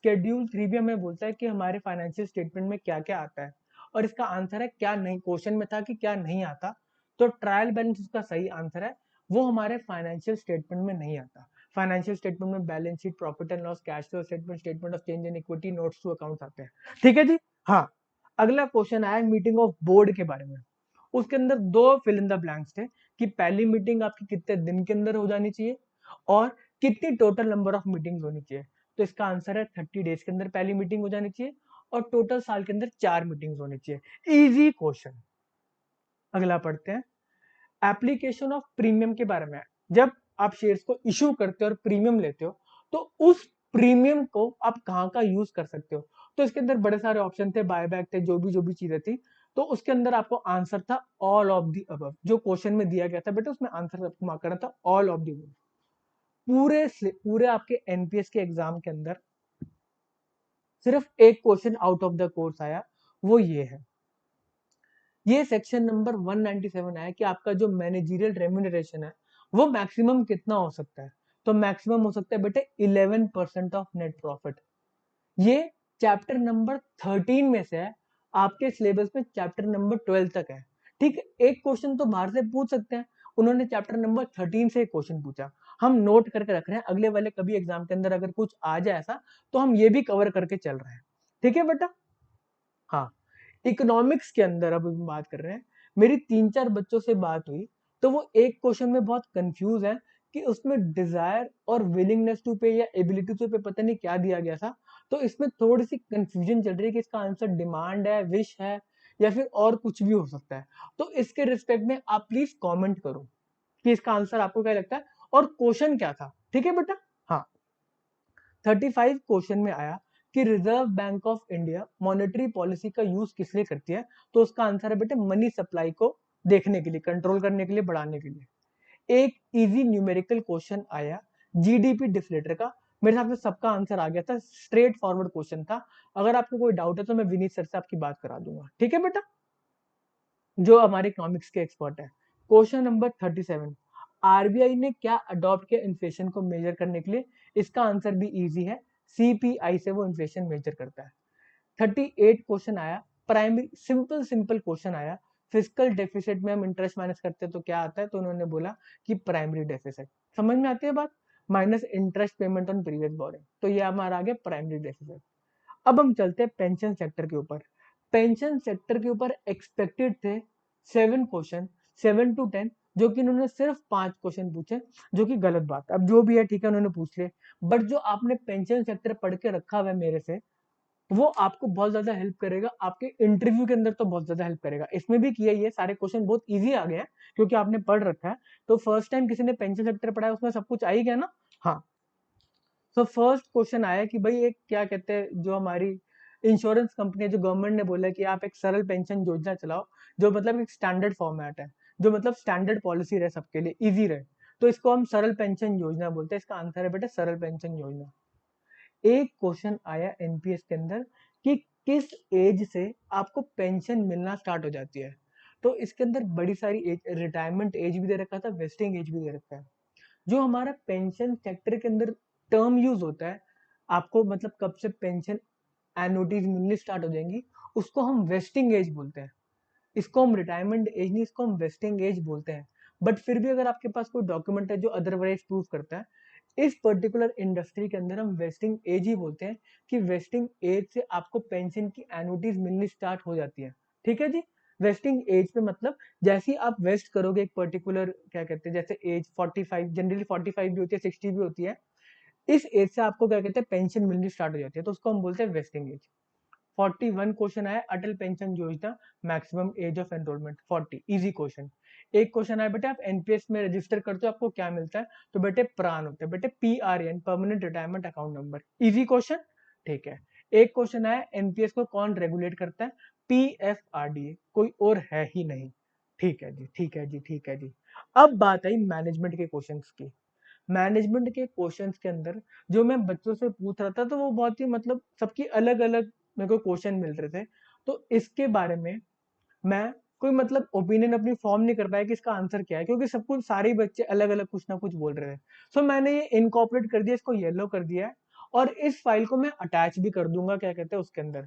शेड्यूल 3 भी हमें बोलता है कि हमारे फाइनेंशियल स्टेटमेंट में क्या क्या आता है, और इसका आंसर है क्या नहीं। क्वेश्चन में था कि क्या नहीं आता, तो ट्रायल बैलेंस उसका सही आंसर है, वो हमारे फाइनेंशियल स्टेटमेंट में नहीं आता। फाइनेंशियल स्टेटमेंट में balance sheet, profit and loss, cash flow statement, statement of change in equity, notes to accounts आते हैं। ठीक है जी, हाँ। अगला क्वेश्चन आया मीटिंग ऑफ बोर्ड के बारे में। उसके अंदर दो फिल इन द ब्लैंक्स थे कि पहली मीटिंग आपकी कितने दिन के अंदर हो जानी चाहिए और कितनी टोटल नंबर ऑफ मीटिंग्स होनी चाहिए। तो इसका आंसर है 30 डेज के अंदर पहली मीटिंग हो जानी चाहिए और टोटल साल के अंदर 4 मीटिंग्स होनी चाहिए। Easy question. अगला पढ़ते हैं, एप्लीकेशन ऑफ प्रीमियम के बारे में। जब आप शेयर्स को इशू करते हो और प्रीमियम लेते हो तो उस प्रीमियम को आप कहाँ का यूज कर सकते हो। तो इसके अंदर बड़े सारे ऑप्शन थे, बायबैक थे, जो भी चीजें थी। तो उसके अंदर आपको आंसर था ऑल ऑफ दी अबव, जो क्वेश्चन में दिया गया था बेटा उसमें आंसर आपको मार्क करना था ऑल ऑफ दी अबव। पूरे आपके एनपीएस के एग्जाम के अंदर सिर्फ एक question out of the course आया, वो ये है। ये सेक्शन नंबर 197 है कि आपका जो मैनेजरियल रेम्यूनरेशन है वो मैक्सिमम कितना हो सकता है। तो मैक्सिमम हो सकता है बेटे 11% ऑफ नेट प्रॉफिट। ये चैप्टर नंबर 13 में से है, आपके सिलेबस में चैप्टर नंबर 12 तक है। ठीक है, एक क्वेश्चन तो बाहर से पूछ सकते हैं, उन्होंने चैप्टर नंबर 13 से एक क्वेश्चन पूछा। हम नोट करके रख रहे हैं, अगले वाले कभी एग्जाम के अंदर अगर कुछ आ जाए ऐसा तो हम ये भी कवर करके चल रहे हैं। ठीक है बेटा, हाँ। इकोनॉमिक्स के अंदर अब हम बात कर रहे हैं, मेरी 3-4 बच्चों से बात हुई तो वो एक क्वेश्चन में बहुत कंफ्यूज है कि उसमें डिजायर और विलिंगनेस टू पे या एबिलिटी टू पे पता नहीं क्या दिया गया था। तो इसमें थोड़ी सी कंफ्यूजन चल रही है कि इसका आंसर डिमांड है, विश है या फिर और कुछ भी हो सकता है। तो इसके रिस्पेक्ट में आप प्लीज कमेंट करो कि इसका आंसर आपको क्या लगता है और क्वेश्चन क्या था। ठीक है बेटा। हाँ, 35 क्वेश्चन में आया कि reserve bank of India monetary policy का यूज किस लिए करती है, तो उसका आंसर है बेटे मनी सप्लाई को देखने के लिए, कंट्रोल करने के लिए, बढ़ाने के लिए। एक इजी न्यूमेरिकल क्वेश्चन आया जीडीपी डिफ्लेटर का, मेरे हिसाब से सबका आंसर आ गया था, स्ट्रेट फॉरवर्ड क्वेश्चन था। अगर आपको कोई डाउट है तो मैं विनीत सर से आपकी बात करा दूंगा। ठीक है बेटा, जो हमारे इकोनॉमिक्स के एक्सपर्ट है। क्वेश्चन नंबर 37, आरबीआई ने क्या अडॉप्ट किया इन्फ्लेशन को मेजर करने के लिए, इसका आंसर भी इजी है, सीपीआई से वो इन्फ्लेशन मेजर करता है। 38 क्वेश्चन आया, प्राइमरी सिंपल सिंपल क्वेश्चन आया, फिजिकल डेफिसिट में हम इंटरेस्ट माइनस करते हैं तो क्या आता है, तो उन्होंने बोला कि प्राइमरी डेफिसिट। समझ में आती है बात, minus interest payment on previous boring, तो ये हमारा आ गया प्राइमरी डेफिसिट। अब हम चलते हैं पेंशन सेक्टर के ऊपर। पेंशन सेक्टर के ऊपर एक्सपेक्टेड थे 7 क्वेश्चन, 7 to 10, जो कि उन्होंने सिर्फ 5 क्वेश्चन पूछे, जो कि गलत बात है। अब जो भी है ठीक है, उन्होंने पूछ लिए, बट जो आपने पेंशन सेक्टर पढ़ के रखा हुआ है मेरे से, वो आपको बहुत ज्यादा हेल्प करेगा, आपके इंटरव्यू के अंदर तो बहुत ज्यादा हेल्प करेगा। इसमें भी किया, ये सारे क्वेश्चन बहुत इजी आ गए हैं क्योंकि आपने पढ़ रखा है। तो फर्स्ट टाइम किसी ने पेंशन सेक्टर पढ़ा है उसमें सब कुछ आ ही गया ना। हाँ, तो फर्स्ट क्वेश्चन आया कि भाई एक क्या कहते हैं, जो हमारी इंश्योरेंस कंपनी है, जो गवर्नमेंट ने बोला कि आप एक सरल पेंशन योजना चलाओ, जो मतलब एक स्टैंडर्ड फॉर्मेट है, जो मतलब स्टैंडर्ड पॉलिसी रहे सबके लिए, इजी रहे, तो इसको हम सरल पेंशन योजना बोलते हैं। इसका आंसर है बेटा सरल पेंशन योजना। एक क्वेश्चन आया एनपीएस के अंदर कि किस एज से आपको पेंशन मिलना स्टार्ट हो जाती है, तो इसके अंदर बड़ी सारी एज, रिटायरमेंट एज भी दे रखा था, वेस्टिंग एज भी दे रखा है। जो हमारा पेंशन सेक्टर के अंदर टर्म यूज होता है, आपको मतलब कब से पेंशन एनुटीज मिलनी स्टार्ट हो जाएंगी, उसको हम वेस्टिंग एज बोलते हैं। इसको हम रिटायरमेंट एज नहीं, इसको हम वेस्टिंग एज बोलते हैं। बट फिर भी अगर आपके पास कोई डॉक्यूमेंट है जो अदरवाइज प्रूव करता है, इस पर्टिकुलर इंडस्ट्री के अंदर हम वेस्टिंग एज ही बोलते हैं कि वेस्टिंग एज से आपको पेंशन की एनुटीज मिलनी स्टार्ट हो जाती है। ठीक है जी। वेस्टिंग एज पे मतलब जैसे ही आप वेस्ट करोगे एक पर्टिकुलर, क्या कहते हैं, जैसे एज 45, जनरली 45 भी होती है, 60 भी होती है, इस एज से आपको क्या कहते हैं पेंशन मिलनी स्टार्ट हो जाती है, तो उसको हम बोलते हैं वेस्टिंग एज। 41 क्वेश्चन आया अटल पेंशन योजना, maximum age of enrolment 40, easy question. एक क्वेश्चन आया बेटे आप एनपीएस में रजिस्टर करते हो आपको क्या मिलता है, तो बेटे प्राण होता है, बेटे PRN, permanent retirement account number, easy question. ठीक है। एक क्वेश्चन आया एनपीएस को कौन रेगुलेट करता है, पीएफआरडीए, कोई और है ही नहीं। ठीक है जी, ठीक है जी, ठीक है जी। अब बात आई मैनेजमेंट के क्वेश्चंस की। मैनेजमेंट के क्वेश्चंस के अंदर जो मैं बच्चों से पूछ रहा था, तो वो बहुत ही मतलब सबकी अलग अलग मेरे को क्वेश्चन मिल रहे थे, तो इसके बारे में मैं कोई मतलब ओपिनियन अपनी फॉर्म नहीं कर पाया कि इसका आंसर क्या है, क्योंकि सब कुछ सारे बच्चे अलग अलग कुछ ना कुछ बोल रहे थे। सो मैंने ये इनकॉर्पोरेट कर दिया, इसको येलो कर दिया है, और इस फाइल को मैं अटैच भी कर दूंगा, क्या कहते हैं, उसके अंदर।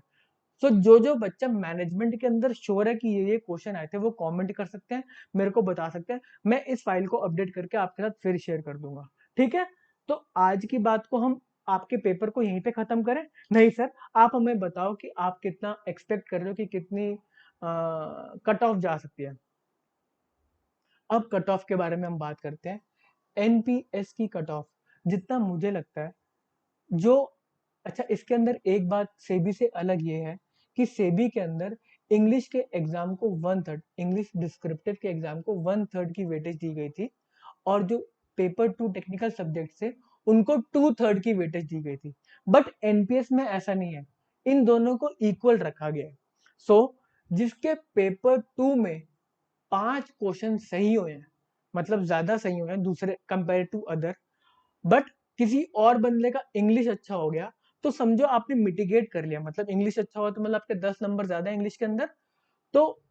सो जो बच्चा मैनेजमेंट के अंदर श्योर है कि ये क्वेश्चन आए थे, वो कमेंट कर सकते हैं, मेरे को बता सकते हैं, मैं इस फाइल को अपडेट करके आपके साथ फिर शेयर कर दूंगा। ठीक है। तो आज की बात को हम आपके पेपर को यहीं पे खत्म करें? नहीं सर, आप हमें बताओ कि आप कितना एक्सपेक्ट कर रहे हो कि कितनी कट ऑफ जा सकती है। अब कट ऑफ के बारे में हम बात करते हैं। एनपीएस की कट ऑफ, जितना मुझे लगता है, जो अच्छा, इसके अंदर एक बात सेबी से अलग ये है कि सेबी के अंदर इंग्लिश के एग्जाम को 1/3, इंग्लिश डिस्क्रिप्टिव के एग्जाम को 1/3 की वेटेज दी गई थी, और जो पेपर 2 टेक्निकल सब्जेक्ट से उनको 2/3 की वेटेज दी गई थी। बट एनपीएस में ऐसा नहीं है, इन दोनों को इक्वल रखा गया है। सो जिसके पेपर 2 में 5 क्वेश्चन सही हुए हैं, मतलब ज्यादा सही हुए हैं दूसरे कंपेयर टू अदर, बट किसी और बंदे का इंग्लिश अच्छा हो गया, तो समझो आपने मिटिगेट कर लिया, मतलब इंग्लिश अच्छा हुआ तो मतलब आपके 10 नंबर ज्यादा इंग्लिश के अंदर, तो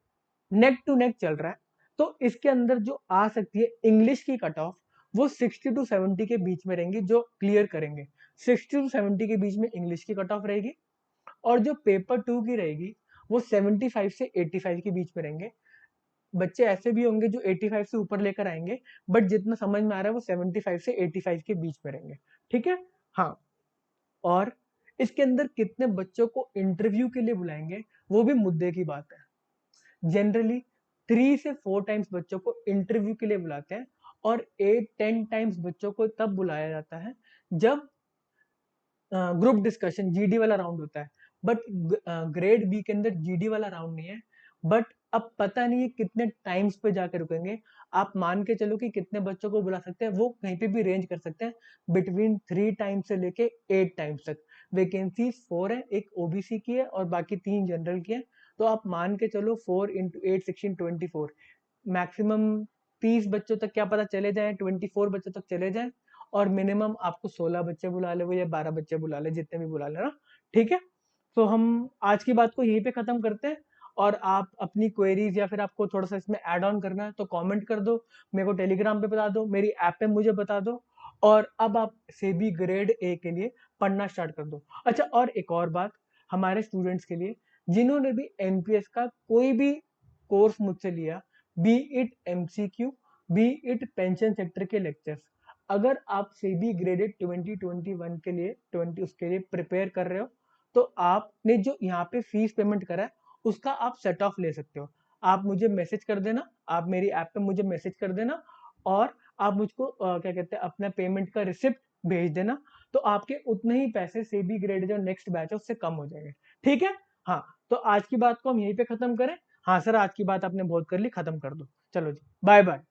नेक टू नेक चल रहा है। तो इसके अंदर जो आ सकती है इंग्लिश की कट ऑफ, वो 60 to 70 के बीच में रहेंगी, जो क्लियर करेंगे 60 to 70 के बीच में इंग्लिश की कट ऑफ रहेगी। और जो पेपर 2 की रहेगी, वो 75 से 85 के बीच में रहेंगे। बच्चे ऐसे भी होंगे जो 85 से ऊपर लेकर आएंगे, बट जितना समझ में आ रहा है वो 75 से 85 के बीच में रहेंगे। ठीक है। हाँ, और इसके अंदर कितने बच्चों को इंटरव्यू के लिए बुलाएंगे, वो भी मुद्दे की बात है। जनरली 3 से 4 टाइम्स बच्चों को इंटरव्यू के लिए बुलाते हैं, और 8-10 टाइम्स बच्चों को तब बुलाया जाता है जब ग्रुप डिस्कशन जीडी वाला राउंड होता है। बट ग्रेड बी के अंदर जीडी वाला राउंड नहीं है, बट अब पता नहीं है कितने टाइम्स पे जाके रुकेंगे। आप मान के चलो कि कितने बच्चों को बुला सकते हैं, वो कहीं पे भी रेंज कर सकते हैं बिटवीन 3 टाइम्स से लेके 8 टाइम्स तक। वैकेंसी 4 है, एक ओबीसी की है और बाकी 3 जनरल की है। तो आप मान के चलो 4 इंटू 8 16 24, मैक्सिमम 30 बच्चों तक क्या पता चले जाए, 24 बच्चों तक चले जाए, और मिनिमम आपको 16 बच्चे बुला ले वो या 12 बच्चे बुला ले, जितने भी बुला ले ना। ठीक है, तो हम आज की बात को यहीं पे खत्म करते हैं। और आप अपनी क्वेरीज या फिर आपको थोड़ा सा इसमें ऐड ऑन करना है तो कमेंट कर दो, मेरे को टेलीग्राम पे बता दो, मेरी ऐप पे मुझे बता दो। और अब आप सेबी ग्रेड ए के लिए पढ़ना स्टार्ट कर दो। अच्छा, और एक और बात हमारे स्टूडेंट्स के लिए, जिन्होंने भी एनपीएस का कोई भी कोर्स मुझसे लिया, B it MCQ, B it pension sector के लेक्चर्स, अगर आप सेबी ग्रेडेड 2021 के लिए 20 उसके लिए प्रिपेयर कर रहे हो, तो आपने जो यहाँ पे फीस पेमेंट करा है उसका आप सेट ऑफ ले सकते हो। आप मुझे मैसेज कर देना, आप मेरी ऐप पे मुझे मैसेज कर देना, और आप मुझको क्या कहते हैं अपना पेमेंट का रिसिप्ट भेज देना। तो आपके उतने ही पैसे सेबी ग्रेड जो नेक्स्ट बैच है उससे कम हो जाएंगे। ठीक है, हाँ, तो आज की बात को हम यहीं पे खत्म करें। हाँ सर, आज की बात आपने बहुत कर ली, खत्म कर दो। चलो जी, बाय बाय।